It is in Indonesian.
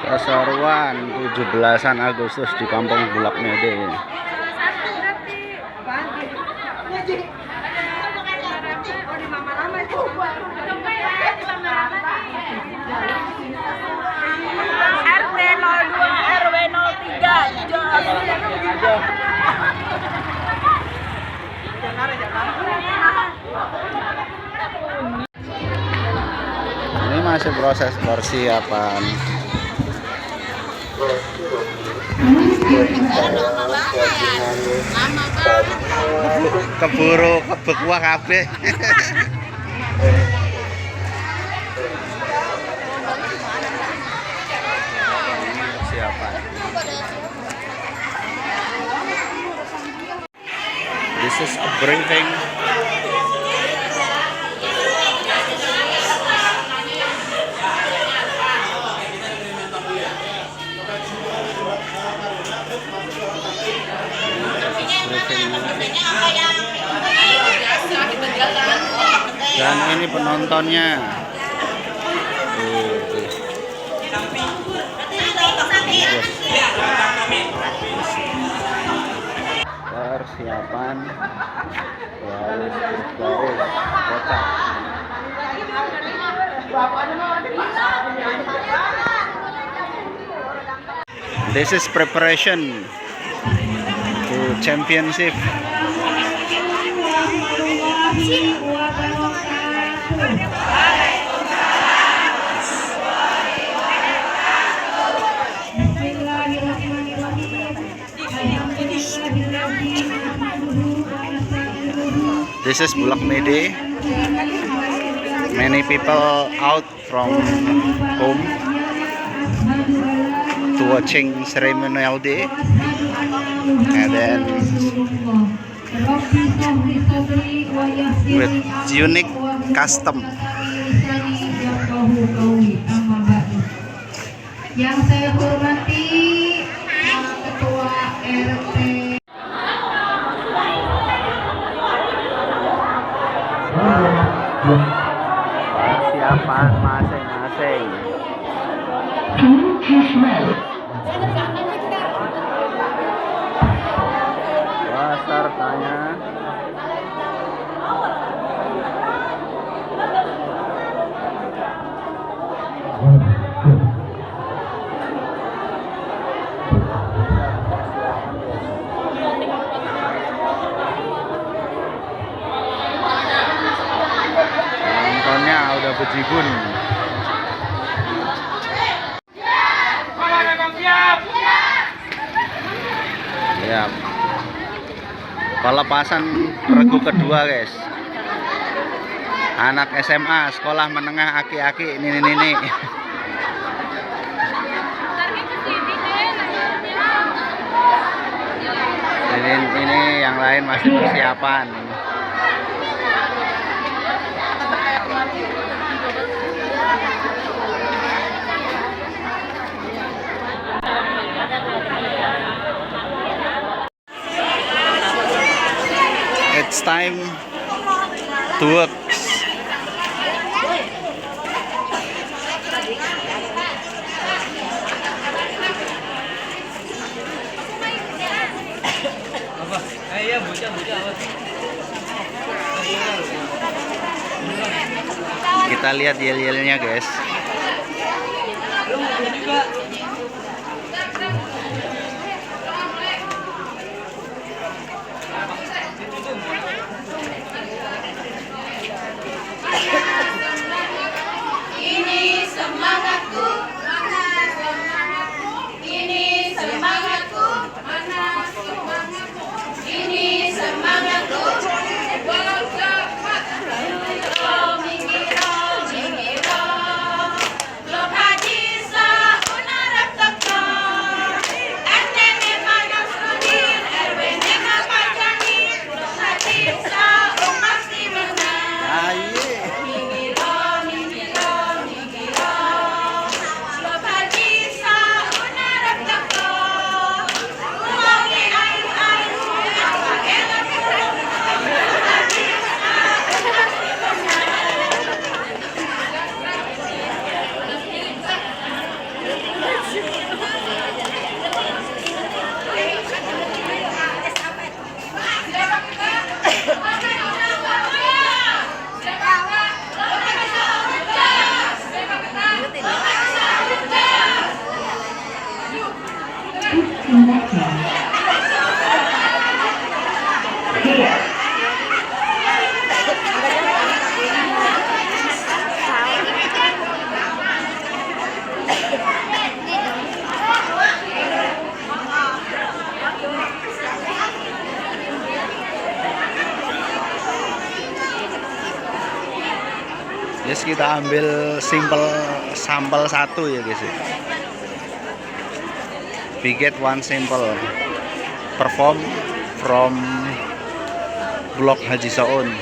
Keseruan 17-an Agustus di Kampung Bulak Mede. RT 02 RW 03 Ini masih proses persiapan. Keburu kebekuah kabeh. Persiapan. This is a briefing. Dan ini penontonnya. Persiapan garis kocak. This is preparation to championship. This is Bulak Mede. Many people out from home to watching ceremonial day, and then with unique custom. Yang saya hormati Ketua RT. Persiapan masing-masing. Pesertanya. Penontonnya udah bejibun. Ya, pelepasan regu kedua, guys. Anak SMA, sekolah menengah aki-aki ini. Ini yang lain masih persiapan. It's time to work. Kita lihat yel-yelnya, guys. Ini semangatku, ini semangatku, ini semangatku. Mingiro, lo hadisa una Yes, kita ambil sampel satu ya guys. We get one sample perform from Blok Haji Saun.